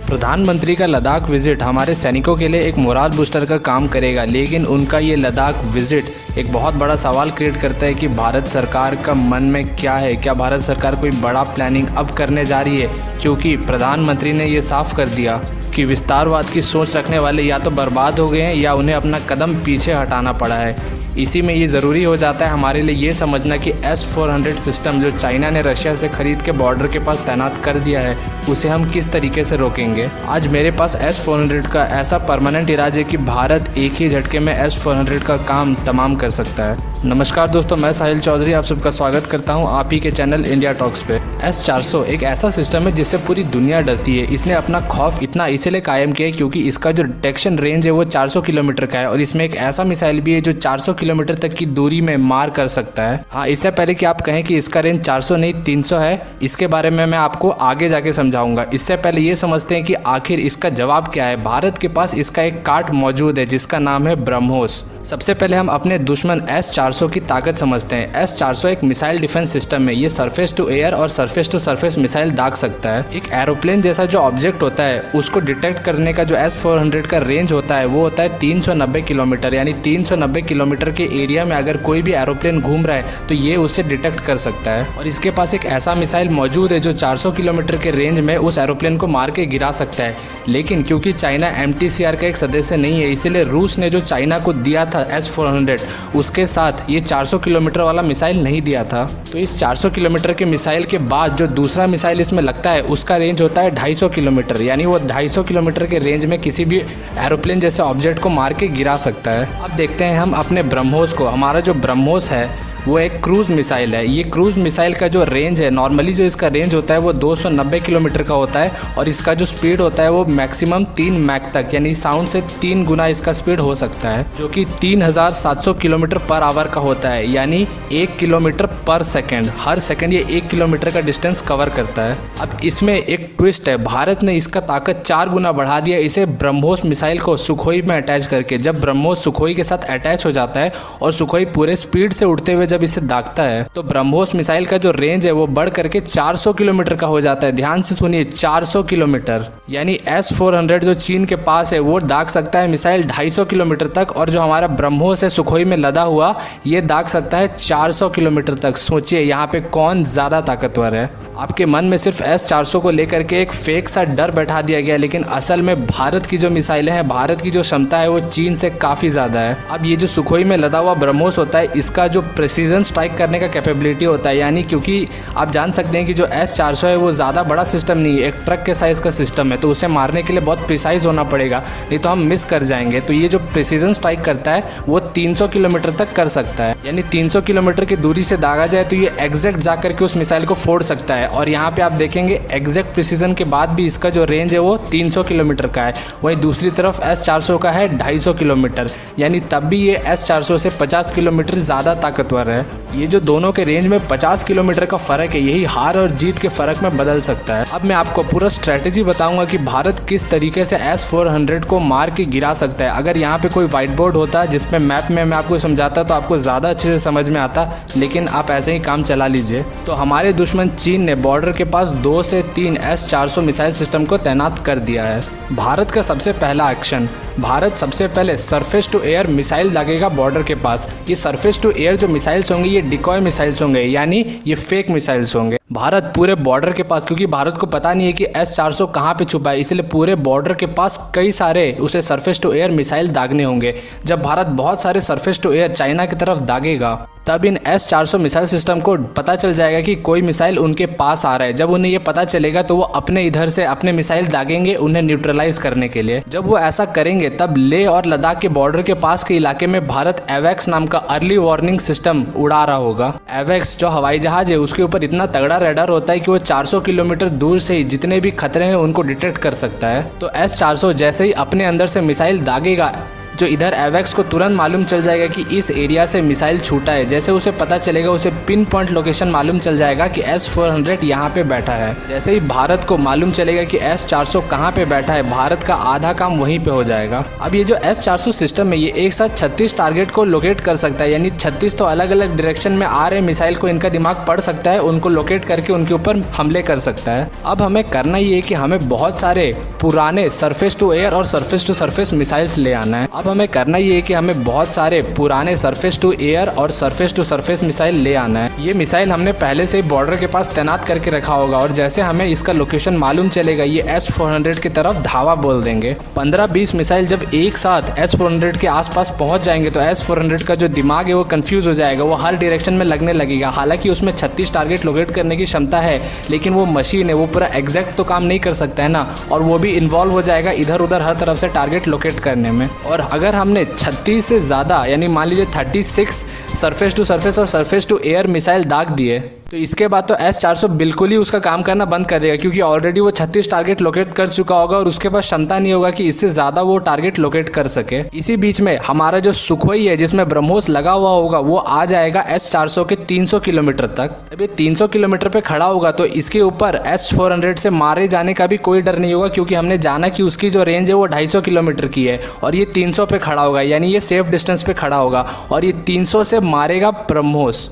प्रधानमंत्री का लद्दाख विजिट हमारे सैनिकों के लिए एक मोराल बूस्टर का काम करेगा, लेकिन उनका ये लद्दाख विजिट एक बहुत बड़ा सवाल क्रिएट करता है कि भारत सरकार का मन में क्या है। क्या भारत सरकार कोई बड़ा प्लानिंग अब करने जा रही है? क्योंकि प्रधानमंत्री ने ये साफ कर दिया कि विस्तारवाद की सोच रखने वाले या तो बर्बाद हो गए हैं या उन्हें अपना कदम पीछे हटाना पड़ा है। इसी में ये ज़रूरी हो जाता है हमारे लिए ये समझना कि S-400 सिस्टम जो चाइना ने रशिया से खरीद के बॉर्डर के पास तैनात कर दिया है, उसे हम किस तरीके से रोकेंगे। आज मेरे पास S-400 का ऐसा परमानेंट इराज है कि भारत एक ही झटके में S-400 का काम तमाम कर सकता है। नमस्कार दोस्तों, मैं साहिल चौधरी आप सबका स्वागत करता हूं आप ही के चैनल इंडिया टॉक्स पे। S-400 एक ऐसा सिस्टम है जिससे पूरी दुनिया डरती है। इसने अपना खौफ इतना इसलिए कायम किया है क्योंकि इसका जो डिटेक्शन रेंज है वो 400 किलोमीटर का है और इसमें एक ऐसा मिसाइल भी है जो 400 किलोमीटर तक की दूरी में मार कर सकता है। हाँ, इससे पहले कि आप कहें कि इसका रेंज 400 नहीं 300 है, इसके बारे में मैं आपको आगे जाके समझाऊंगा। इससे पहले ये समझते हैं कि आखिर इसका जवाब क्या है। भारत के पास इसका एक कार्ड मौजूद है जिसका नाम है ब्रह्मोस। सबसे पहले हम अपने दुश्मन S-400 की ताकत समझते हैं। S-400 एक मिसाइल डिफेंस सिस्टम है। ये सरफेस टू एयर और सरफेस टू सरफेस मिसाइल दाग सकता है। एक एरोप्लेन जैसा जो ऑब्जेक्ट होता है उसको डिटेक्ट करने का जो S-400 का रेंज होता है वो होता है 390 किलोमीटर। यानी 390 किलोमीटर के एरिया में अगर कोई भी एरोप्लेन घूम रहा है तो ये उसे डिटेक्ट कर सकता है। और इसके पास एक ऐसा मिसाइल मौजूद है जो 400 किलोमीटर के रेंज में उस एरोप्लेन को मार के गिरा सकता है। लेकिन क्योंकि चाइना MTCR का एक सदस्य नहीं है, इसीलिए रूस ने जो चाइना को दिया था S-400 उसके साथ ये 400 किलोमीटर वाला मिसाइल नहीं दिया था। तो इस 400 किलोमीटर के मिसाइल के बाद जो दूसरा मिसाइल इसमें लगता है उसका रेंज होता है 250 किलोमीटर। यानी वो 250 किलोमीटर के रेंज में किसी भी एरोप्लेन जैसे ऑब्जेक्ट को मार के गिरा सकता है। अब देखते हैं हम अपने ब्रह्मोस को। हमारा जो ब्रह्मोस है वो एक क्रूज़ मिसाइल है। ये क्रूज़ मिसाइल का जो रेंज है, नॉर्मली जो इसका रेंज होता है वो 290 किलोमीटर का होता है और इसका जो स्पीड होता है वो मैक्सिमम 3 मैक तक यानी साउंड से 3 गुना इसका स्पीड हो सकता है, जो कि 3700 किलोमीटर पर आवर का होता है। यानी 1 किलोमीटर पर सेकेंड, हर सेकेंड ये 1 किलोमीटर का डिस्टेंस कवर करता है। अब इसमें एक ट्विस्ट है, भारत ने इसका ताकत 4 गुना बढ़ा दिया इसे ब्रह्मोस मिसाइल को सुखोई में अटैच करके। जब ब्रह्मोस सुखोई के साथ अटैच हो जाता है और सुखोई पूरे स्पीड से उड़ते हुए जब इसे दागता है तो ब्रह्मोस मिसाइल का जो रेंज है वो बढ़ करके 400 किलोमीटर का हो जाता है। ध्यान से सुनिए, 400 किलोमीटर। यानी S-400 जो चीन के पास है वो दाग सकता है मिसाइल 250 किलोमीटर तक और जो हमारा ब्रह्मोस है सुखोई में लदा हुआ ये दाग सकता है 400 किलोमीटर तक। सोचिए यहाँ पे कौन ज़्यादा ताकतवर है। आपके मन में सिर्फ S-400 को लेकर के एक फेक सा डर बैठा दिया गया, लेकिन असल में भारत की जो मिसाइलें हैं, भारत की जो क्षमता है वो चीन से काफ़ी ज़्यादा है। अब ये जो सुखोई में लदा हुआ ब्रह्मोस होता है इसका जो प्रेसिजन स्ट्राइक करने का कैपेबिलिटी होता है, यानी क्योंकि आप जान सकते हैं कि जो S-400 है वो ज़्यादा बड़ा सिस्टम नहीं है, एक ट्रक के साइज़ का सिस्टम है, तो उसे मारने के लिए बहुत प्रिसाइज होना पड़ेगा, नहीं तो हम मिस कर जाएंगे। तो ये जो प्रिसीजन स्ट्राइक करता है वो 300 किलोमीटर तक कर सकता है। यानी 300 किलोमीटर की दूरी से दागा जाए तो ये एग्जैक्ट जा करके उस मिसाइल को फोड़ सकता है। और यहाँ पे आप देखेंगे एग्जैक्ट प्रिसीजन के बाद भी इसका जो रेंज है वो 300 किलोमीटर का है। वहीं दूसरी तरफ S-400 का है 250 किलोमीटर, यानी तब भी ये S-400 से 50 किलोमीटर ज़्यादा ताकतवर है। ये जो दोनों के रेंज में 50 किलोमीटर का फ़र्क है, यही हार और जीत के फ़र्क में बदल सकता है। अब मैं आपको पूरा स्ट्रैटेजी बताऊंगा कि भारत किस तरीके से S-400 को मार के गिरा सकता है। अगर यहाँ पे कोई व्हाइट बोर्ड होता जिसमें मैप में मैं आपको समझाता तो आपको ज़्यादा अच्छे से समझ में आता, लेकिन आप ऐसे ही काम चला लीजिए। तो हमारे दुश्मन चीन ने बॉर्डर के पास 2 से 3 S-400 मिसाइल सिस्टम को तैनात कर दिया है। भारत का सबसे पहला एक्शन, भारत सबसे पहले सरफेस टू एयर मिसाइल दागेगा बॉर्डर के पास। ये सरफेस टू एयर जो मिसाइल्स होंगे ये डिकॉय मिसाइल्स होंगे, यानी ये फेक मिसाइल्स होंगे। भारत पूरे बॉर्डर के पास, क्योंकि भारत को पता नहीं है कि S-400 कहाँ पे छुपा है, इसलिए पूरे बॉर्डर के पास कई सारे उसे सरफेस टू एयर मिसाइल दागने होंगे। जब भारत बहुत सारे सरफेस टू एयर चाइना की तरफ दागेगा तब इन S-400 मिसाइल सिस्टम को पता चल जाएगा कि कोई मिसाइल उनके पास आ रहा है। जब उन्हें ये पता चलेगा तो वो अपने इधर से अपने मिसाइल दागेंगे उन्हें न्यूट्रलाइज करने के लिए। जब वो ऐसा करेंगे तब लेह और लद्दाख के बॉर्डर के पास के इलाके में भारत एवेक्स नाम का अर्ली वार्निंग सिस्टम उड़ा रहा होगा। एवेक्स जो हवाई जहाज है उसके ऊपर इतना तगड़ा रडार होता है कि वो 400 किलोमीटर दूर से ही जितने भी खतरे हैं उनको डिटेक्ट कर सकता है। तो S-400 जैसे ही अपने अंदर से मिसाइल दागेगा जो इधर एवेक्स को तुरंत मालूम चल जाएगा कि इस एरिया से मिसाइल छूटा है। जैसे उसे पता चलेगा, उसे पिन पॉइंट लोकेशन मालूम चल जाएगा कि S-400 यहाँ पे बैठा है। जैसे ही भारत को मालूम चलेगा कि S-400 कहाँ पे बैठा है, भारत का आधा काम वहीं पे हो जाएगा। अब ये जो S-400 सिस्टम है, ये एक साथ 36 टारगेट को लोकेट कर सकता है, यानी 36 तो अलग अलग डायरेक्शन में आ रहे मिसाइल को इनका दिमाग पढ़ सकता है, उनको लोकेट करके उनके ऊपर हमले कर सकता है। अब हमें करना ये है कि हमें बहुत सारे पुराने सरफेस टू एयर और सरफेस टू सरफेस मिसाइल्स ले आना है। अब हमें करना ये है कि हमें बहुत सारे पुराने सरफेस टू एयर और सरफेस टू सरफेस मिसाइल ले आना है। ये मिसाइल हमने पहले से ही बॉर्डर के पास तैनात करके रखा होगा और जैसे हमें इसका लोकेशन मालूम चलेगा, ये S-400 की तरफ धावा बोल देंगे। 15-20 मिसाइल जब एक साथ S-400 के आसपास पहुंच जाएंगे तो S-400 का जो दिमाग है वो कंफ्यूज हो जाएगा, वो हर डायरेक्शन में लगने लगेगा। हालांकि उसमें 36 टारगेट लोकेट करने की क्षमता है, लेकिन वो मशीन है, वो पूरा एग्जैक्ट तो काम नहीं कर सकता है ना, और वो भी इन्वॉल्व हो जाएगा इधर उधर हर तरफ से टारगेट लोकेट करने में। और अगर हमने 36 से ज़्यादा, यानी मान लीजिए 36 सरफेस टू सरफेस और सरफेस टू एयर मिसाइल दाग दिए, तो इसके बाद तो S-400 बिल्कुल ही उसका काम करना बंद कर देगा, क्योंकि ऑलरेडी वो 36 टारगेट लोकेट कर चुका होगा और उसके पास क्षमता नहीं होगा कि इससे ज़्यादा वो टारगेट लोकेट कर सके। इसी बीच में हमारा जो सुखोई है जिसमें ब्रह्मोस लगा हुआ होगा, वो आ जाएगा S-400 के 300 किलोमीटर तक। अब ये 300 किलोमीटर पे खड़ा होगा तो इसके ऊपर S-400 से मारे जाने का भी कोई डर नहीं होगा, क्योंकि हमने जाना कि उसकी जो रेंज है वो 250 किलोमीटर की है और ये 300 पे खड़ा होगा, यानी ये सेफ डिस्टेंस पे खड़ा होगा और ये 300 से मारेगा ब्रह्मोस।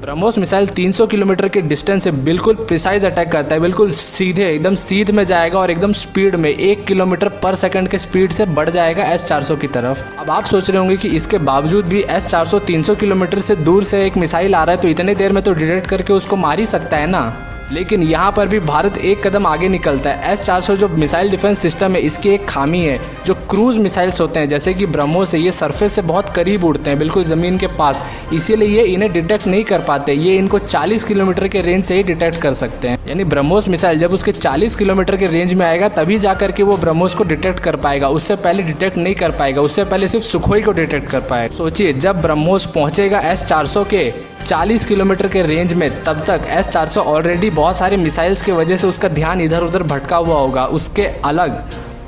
ब्रह्मोस मिसाइल 300 किलोमीटर के डिस्टेंस से बिल्कुल प्रिसाइज अटैक करता है, बिल्कुल सीधे एकदम सीध में जाएगा और एकदम स्पीड में 1 किलोमीटर पर सेकंड के स्पीड से बढ़ जाएगा S-400 की तरफ। अब आप सोच रहे होंगे कि इसके बावजूद भी S-400 300 किलोमीटर से दूर से एक मिसाइल आ रहा है तो इतने देर में तो डिटेक्ट करके उसको मार ही सकता है ना। लेकिन यहाँ पर भी भारत एक कदम आगे निकलता है। S-400 जो मिसाइल डिफेंस सिस्टम है, इसकी एक खामी है, जो क्रूज मिसाइल्स होते हैं जैसे कि ब्रह्मोस है, ये सरफेस से बहुत करीब उड़ते हैं, बिल्कुल ज़मीन के पास, इसीलिए ये इन्हें डिटेक्ट नहीं कर पाते। ये इनको 40 किलोमीटर के रेंज से ही डिटेक्ट कर सकते हैं, यानी ब्रह्मोस मिसाइल जब उसके 40 किलोमीटर के रेंज में आएगा तभी जा करके वो ब्रह्मोस को डिटेक्ट कर पाएगा, उससे पहले डिटेक्ट नहीं कर पाएगा, उससे पहले सिर्फ सुखोई को डिटेक्ट कर पाएगा। सोचिए, जब ब्रह्मोस पहुँचेगा S-400 के 40 किलोमीटर के रेंज में, तब तक S-400 ऑलरेडी बहुत सारे मिसाइल्स की वजह से उसका ध्यान इधर उधर भटका हुआ होगा। उसके अलग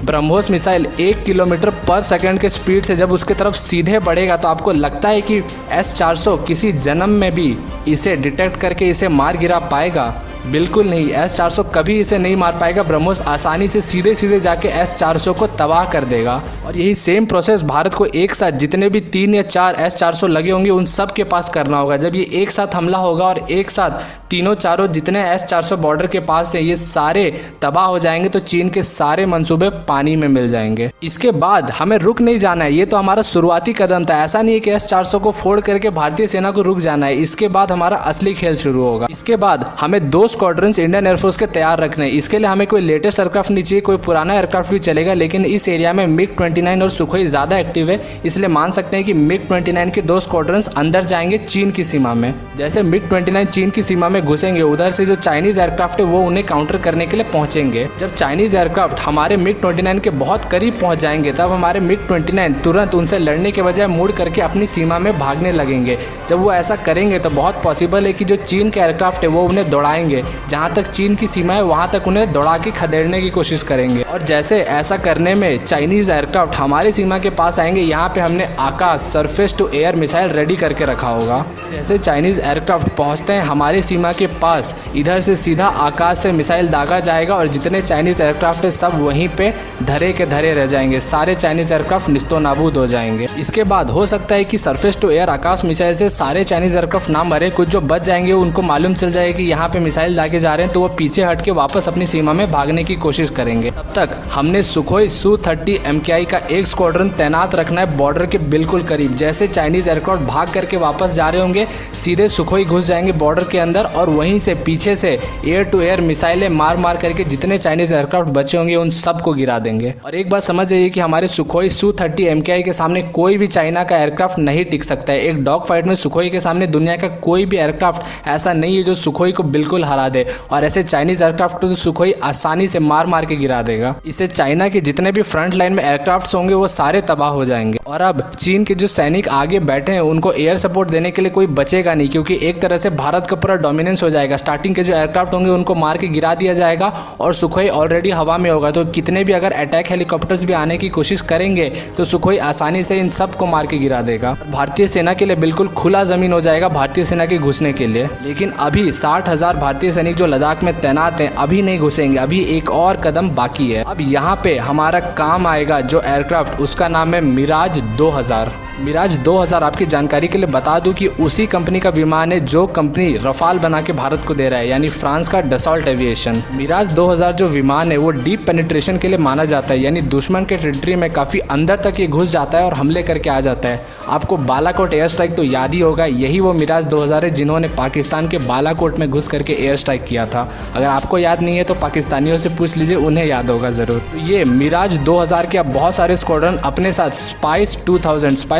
ब्रह्मोस मिसाइल 1 किलोमीटर पर सेकंड के स्पीड से जब उसके तरफ सीधे बढ़ेगा तो आपको लगता है कि S-400 किसी जन्म में भी इसे डिटेक्ट करके इसे मार गिरा पाएगा? बिल्कुल नहीं, S-400 कभी इसे नहीं मार पाएगा। ब्रह्मोस आसानी से सीधे सीधे जाके S-400 को तबाह कर देगा। और यही सेम प्रोसेस भारत को एक साथ जितने भी 3 या 4 S-400 लगे होंगे उन सब के पास करना होगा। जब ये एक साथ हमला होगा और एक साथ तीनों चारों जितने S-400 बॉर्डर के पास है ये सारे तबाह हो जाएंगे तो चीन के सारे मंसूबे पानी में मिल जाएंगे। इसके बाद हमें रुक नहीं जाना है, ये तो हमारा शुरुआती कदम था। ऐसा नहीं है कि S-400 को फोड़ करके भारतीय सेना को रुक जाना है, इसके बाद हमारा असली खेल शुरू होगा। इसके बाद हमें 2 स्क्वाड्रंस इंडियन एयरफोर्स के तैयार रखने हैं। इसके लिए हमें कोई लेटेस्ट एयरक्राफ्ट नहीं चाहिए, कोई पुराना एयरक्राफ्ट भी चलेगा, लेकिन इस एरिया में MiG-29 और सुखोई ज़्यादा एक्टिव है, इसलिए मान सकते हैं कि MiG-29 के 2 स्क्वाड्रंस अंदर जाएंगे चीन की सीमा में। जैसे MiG-29 चीन की सीमा में घुसेंगे, उधर से जो चाइनीज़ एयरक्राफ्ट है वो उन्हें काउंटर करने के लिए पहुंचेंगे। जब चाइनीज़ एयरक्राफ्ट हमारे MiG-29 के बहुत करीब पहुंच जाएंगे तब हमारे MiG-29 तुरंत उनसे लड़ने के बजाय मुड़ करके अपनी सीमा में भागने लगेंगे। जब वो ऐसा करेंगे तो बहुत पॉसिबल है कि जो चीन के एयरक्राफ्ट है वो उन्हें दौड़ाएंगे, जहाँ तक चीन की सीमा है वहाँ तक उन्हें दौड़ा के खदेड़ने की कोशिश करेंगे। और जैसे ऐसा करने में चाइनीज़ एयरक्राफ्ट हमारी सीमा के पास आएंगे, यहाँ पे हमने Akash surface to air missile ready करके रखा होगा। जैसे चाइनीज़ एयरक्राफ्ट पहुँचते हैं हमारी सीमा के पास, इधर से सीधा आकाश से मिसाइल दागा जाएगा और जितने चाइनीज़ एयरक्राफ्ट है सब वहीं पे धरे के धरे रह जाएंगे, सारे चाइनीज़ एयरक्राफ्ट निस्तो नाबूद हो जाएंगे। इसके बाद हो सकता है कि सरफेस टू एयर आकाश मिसाइल से सारे चाइनीज़ एयरक्राफ्ट ना मरे, कुछ जो बच जाएंगे उनको मालूम चल जाएगा कि यहाँ पे मिसाइल दागे जा रहे हैं, तो वो पीछे हट के वापस अपनी सीमा में भागने की कोशिश करेंगे। तब तक हमने सुखोई Su-30 MKI का एक स्क्वाड्रन तैनात रखना है बॉर्डर के बिल्कुल करीब। जैसे चाइनीज़ एयरक्राफ्ट भाग करके वापस जा रहे होंगे, सीधे सुखोई घुस जाएंगे बॉर्डर के अंदर और वहीं से पीछे से एयर टू एयर मिसाइलें मार मार करके जितने चाइनीज़ एयरक्राफ्ट बचे होंगे उन सबको गिरा देंगे। और एक बात समझ जाइए कि हमारे सुखोई Su-30 MKI के सामने कोई भी चाइना का एयरक्राफ्ट नहीं टिक सकता है। एक डॉग फाइट में सुखोई के सामने दुनिया का कोई भी एयरक्राफ्ट ऐसा नहीं है जो सुखोई को बिल्कुल हरा दे, और ऐसे चाइनीज एयरक्राफ्ट को सुखोई आसानी से मार मार के गिरा देगा। इससे चाइना के जितने भी फ्रंट लाइन में एयरक्राफ्ट होंगे वो सारे तबाह हो जाएंगे। और अब चीन के जो सैनिक आगे बैठे हैं उनको एयर सपोर्ट देने के लिए कोई बचेगा नहीं, क्योंकि एक तरह से भारत का पूरा डोमिनेंस हो जाएगा। स्टार्टिंग के जो एयरक्राफ्ट होंगे उनको मार के गिरा दिया जाएगा और सुखोई ऑलरेडी हवा में होगा, तो कितने भी अगर अटैक हेलीकॉप्टर्स भी आने की कोशिश करेंगे तो सुखोई आसानी से इन सब को मार के गिरा देगा। भारतीय सेना के लिए बिल्कुल खुला जमीन हो जाएगा भारतीय सेना के घुसने के लिए। लेकिन अभी 60,000 भारतीय सैनिक जो लद्दाख में तैनात हैं अभी नहीं घुसेंगे, अभी एक और कदम बाकी है। अब यहाँ पे हमारा काम आएगा जो एयरक्राफ्ट, उसका नाम है मिराज 2000। मिराज 2000 आपकी जानकारी के लिए बता दूं कि उसी कंपनी का विमान है जो कंपनी रफाल बना के भारत को दे रहा है, यानी फ्रांस का डसॉल्ट एविएशन। मिराज 2000 जो विमान है वो डीप पेनिट्रेशन के लिए माना जाता है, यानी दुश्मन के टेरिटरी में काफ़ी अंदर तक ये घुस जाता है और हमले करके आ जाता है। आपको बालाकोट एयर स्ट्राइक तो याद ही होगा, यही वो मिराज 2000 है जिन्होंने पाकिस्तान के बालाकोट में घुस करके एयर स्ट्राइक किया था। अगर आपको याद नहीं है तो पाकिस्तानियों से पूछ लीजिए, उन्हें याद होगा ज़रूर। तो ये मिराज 2000 के अब बहुत सारे स्क्वाड्रन अपने साथ स्पाइस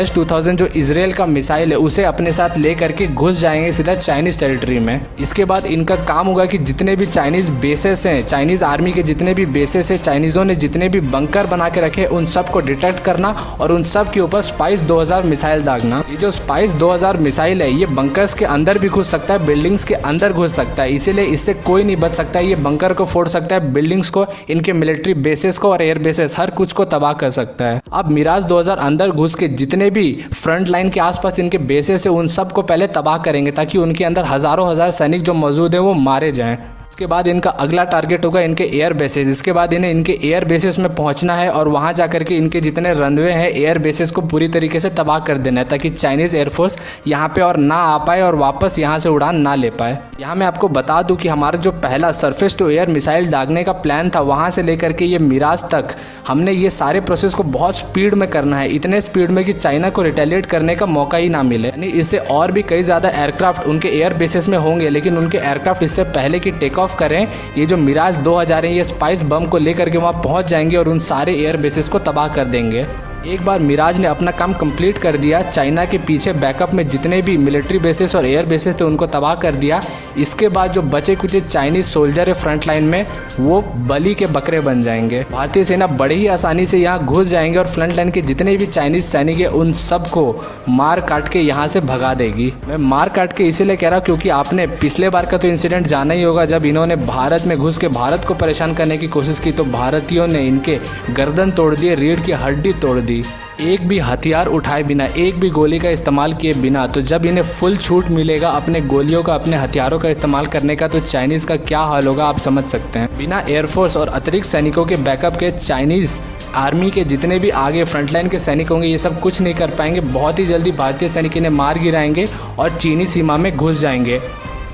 2000 जो इजराइल का मिसाइल है उसे अपने साथ ले करके घुस जाएंगे सीधा चाइनीज टेरिटरी में। इसके बाद इनका काम होगा कि जितने भी चाइनीज बेसेस हैं, चाइनीज आर्मी के जितने भी बेसेस हैं, चाइनीज़ों ने जितने भी बंकर बना के रखे उन सब को डिटेक्ट करना और उन सब के ऊपर स्पाइस 2000 मिसाइल दागना। ये जो स्पाइस 2000 मिसाइल है ये बंकर्स के अंदर भी घुस सकता है, बिल्डिंग्स के अंदर घुस सकता है, इसीलिए इससे कोई नहीं बच सकता है। ये बंकर को फोड़ सकता है, बिल्डिंग्स को, इनके मिलिट्री बेसेस को और एयर बेसेस हर कुछ को तबाह कर सकता है। अब मिराज 2000 अंदर घुस के जितने भी फ्रंट लाइन के आसपास इनके बेसेस है उन सब को पहले तबाह करेंगे ताकि उनके अंदर हजारों हजार सैनिक जो मौजूद है वो मारे जाएं। इसके बाद इनका अगला टारगेट होगा इनके एयर बेसेस। इसके बाद इन्हें इनके एयर बेसेस में पहुंचना है और वहां जाकर के इनके जितने रनवे हैं एयर बेसेस को पूरी तरीके से तबाह कर देना है ताकि चाइनीज़ एयरफोर्स यहां पे और ना आ पाए और वापस यहां से उड़ान ना ले पाए। यहां मैं आपको बता दूं कि हमारा जो पहला सरफेस टू एयर मिसाइल दागने का प्लान था वहां से लेकर के ये मिराज तक हमने ये सारे प्रोसेस को बहुत स्पीड में करना है, इतने स्पीड में कि चाइना को रिटेलिएट करने का मौका ही ना मिले। यानी इससे और भी कई ज़्यादा एयरक्राफ्ट उनके एयर बेसेस में होंगे, लेकिन उनके एयरक्राफ्ट इससे पहले कि टेक ऑफ करें ये जो मिराज 2000 है ये स्पाइस बम को लेकर के वहाँ पहुँच जाएंगे और उन सारे एयर बेसेस को तबाह कर देंगे। एक बार मिराज ने अपना काम कंप्लीट कर दिया, चाइना के पीछे बैकअप में जितने भी मिलिट्री बेसेस और एयर बेसेस थे उनको तबाह कर दिया। इसके बाद जो बचे कुछ चाइनीज सोल्जर है फ्रंट लाइन में वो बलि के बकरे बन जाएंगे। भारतीय सेना बड़े ही आसानी से यहाँ घुस जाएंगे और फ्रंट लाइन के जितने भी चाइनीज सैनिक है उन सबको मार काट के यहाँ से भगा देगी। मैं मार काट के इसीलिए कह रहा हूँ क्योंकि आपने पिछले बार का तो इंसिडेंट जाना ही होगा, जब इन्होंने भारत में घुस के भारत को परेशान करने की कोशिश की तो भारतीयों ने इनके गर्दन तोड़ दिए, रीढ़ की हड्डी तोड़ दी। एक भी हथियार उठाए बिना, एक भी गोली का इस्तेमाल किए बिना। तो जब इन्हें फुल छूट मिलेगा अपने गोलियों का, अपने हथियारों का इस्तेमाल करने का, तो चाइनीज़ का क्या हाल होगा आप समझ सकते हैं। बिना एयरफोर्स और अतिरिक्त सैनिकों के बैकअप के चाइनीज़ आर्मी के जितने भी आगे फ्रंटलाइन के सैनिक होंगे ये सब कुछ नहीं कर पाएंगे। बहुत ही जल्दी भारतीय सैनिक इन्हें मार गिराएंगे और चीनी सीमा में घुस जाएंगे।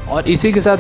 और इसी के साथ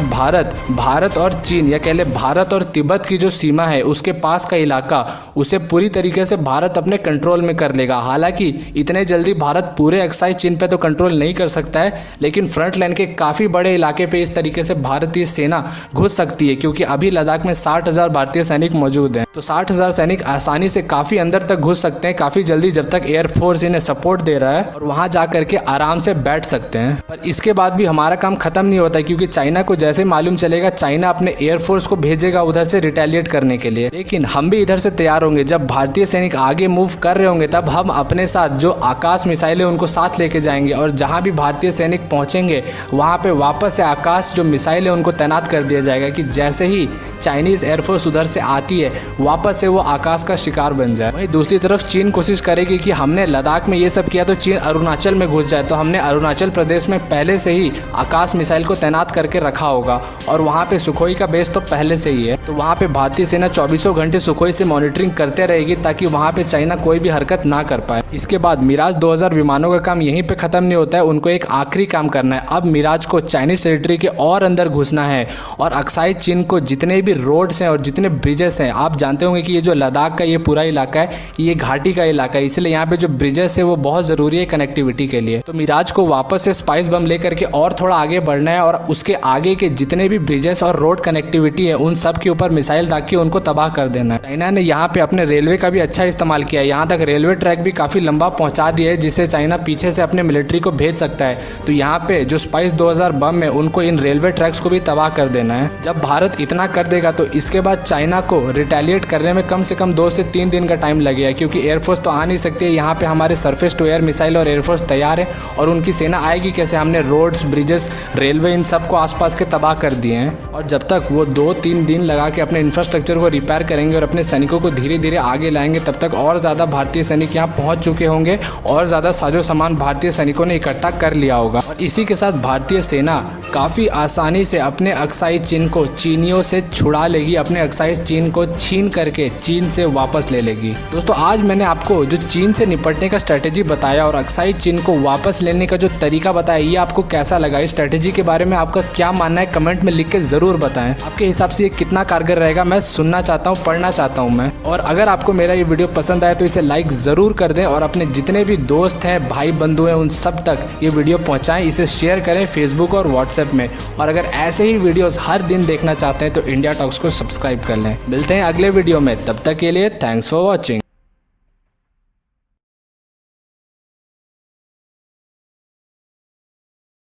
भारत और चीन, या कह ले भारत और तिब्बत की जो सीमा है उसके पास का इलाका उसे पूरी तरीके से भारत अपने कंट्रोल में कर लेगा। हालांकि इतने जल्दी भारत पूरे एक्साइज चीन पे तो कंट्रोल नहीं कर सकता है, लेकिन फ्रंट लाइन के काफ़ी बड़े इलाके पे इस तरीके से भारतीय सेना घुस सकती है, क्योंकि अभी लद्दाख में 60,000 भारतीय सैनिक मौजूद हैं। तो 60,000 सैनिक आसानी से काफ़ी अंदर तक घुस सकते हैं काफ़ी जल्दी, जब तक एयरफोर्स इन्हें सपोर्ट दे रहा है, और वहाँ जा करके आराम से बैठ सकते हैं। पर इसके बाद भी हमारा काम खत्म नहीं होता, क्योंकि चाइना को जैसे मालूम चलेगा चाइना अपने एयरफोर्स को भेजेगा उधर से रिटेलिएट करने के लिए। लेकिन हम भी इधर से तैयार होंगे। जब भारतीय सैनिक आगे मूव कर रहे होंगे तब हम अपने साथ जो आकाश मिसाइल है उनको साथ लेके जाएंगे, और जहां भी भारतीय सैनिक पहुंचेंगे वहां पे वापस से आकाश जो मिसाइल है उनको तैनात कर दिया जाएगा कि जैसे ही चाइनीज एयरफोर्स उधर से आती है वापस से वो आकाश का शिकार बन जाए। वहीं दूसरी तरफ चीन कोशिश करेगी कि हमने लद्दाख में ये सब किया तो चीन अरुणाचल में घुस जाए, तो हमने अरुणाचल प्रदेश में पहले से ही आकाश मिसाइल को तैनात करके रखा होगा, और वहाँ पे सुखोई का बेस तो पहले से ही है। तो वहाँ पे भारतीय सेना 24 घंटे सुखोई से मॉनिटरिंग करते रहेगी ताकि वहाँ पे चाइना कोई भी हरकत ना कर पाए। इसके बाद मिराज 2000 विमानों का काम यहीं पे खत्म नहीं होता है, उनको एक आखिरी काम करना है। अब मिराज को चाइनीज टेरिटरी के और अंदर घुसना है, और अक्साई चीन को जितने भी रोड्स हैं और जितने ब्रिजेस हैं, आप जानते होंगे कि ये जो लद्दाख का ये पूरा इलाका है ये घाटी का इलाका है, इसलिए यहाँ पे जो ब्रिजेस है वो बहुत ज़रूरी है कनेक्टिविटी के लिए। तो मिराज को वापस से स्पाइस बम लेकर के और थोड़ा आगे बढ़ना है, और उसके आगे के जितने भी ब्रिजेस और रोड कनेक्टिविटी है उन सब के ऊपर मिसाइल दाग के उनको तबाह कर देना है। चाइना ने यहाँ पे अपने रेलवे का भी अच्छा इस्तेमाल किया है, यहाँ तक रेलवे ट्रैक भी काफ़ी लंबा पहुँचा दिया है जिससे चाइना पीछे से अपने मिलिट्री को भेज सकता है। तो यहाँ पे जो स्पाइस 2000 बम है उनको इन रेलवे ट्रैक्स को भी तबाह कर देना है। जब भारत इतना कर देगा तो इसके बाद चाइना को रिटेलिएट करने में कम से कम 2 से 3 दिन का टाइम लगेगा, क्योंकि एयरफोर्स तो आ नहीं सकती है। यहाँ पे हमारे सरफेस टू एयर मिसाइल और एयरफोर्स तैयार है, और उनकी सेना आएगी कैसे? हमने रोड्स, ब्रिजेस, रेलवे इन सबको आसपास के तबाह कर दिए हैं। और जब तक वो 2-3 दिन लगा के अपने इंफ्रास्ट्रक्चर को रिपेयर करेंगे और अपने सैनिकों को धीरे धीरे आगे लाएंगे, तब तक और ज़्यादा भारतीय सैनिक यहाँ पहुँच चुके होंगे और ज़्यादा साजो सामान भारतीय सैनिकों ने इकट्ठा कर लिया होगा। और इसी के साथ भारतीय सेना काफ़ी आसानी से अपने अक्साई चीन को चीनियों से छुड़ा लेगी, अपने अक्साई चीन को छीन करके चीन से वापस ले लेगी। दोस्तों, आज मैंने आपको जो चीन से निपटने का स्ट्रेटेजी बताया और अक्साई चीन को वापस लेने का जो तरीका बताया, ये आपको कैसा लगा? इस स्ट्रेटेजी के बारे में आपका क्या मानना है? कमेंट में लिख के ज़रूर बताएं। आपके हिसाब से ये कितना कारगर रहेगा? मैं सुनना चाहता हूँ, पढ़ना चाहता हूँ मैं। और अगर आपको मेरा ये वीडियो पसंद आए तो इसे लाइक ज़रूर कर दें और अपने जितने भी दोस्त हैं, भाई बंधु हैं, उन सब तक ये वीडियो पहुँचाएँ। इसे शेयर करें फेसबुक और व्हाट्सएप में। और अगर ऐसे ही वीडियोज़ हर दिन देखना चाहते हैं तो इंडिया टॉक्स को सब्सक्राइब कर लें। मिलते हैं अगले वीडियो में, तब तक के लिए थैंक्स फॉर वॉचिंग।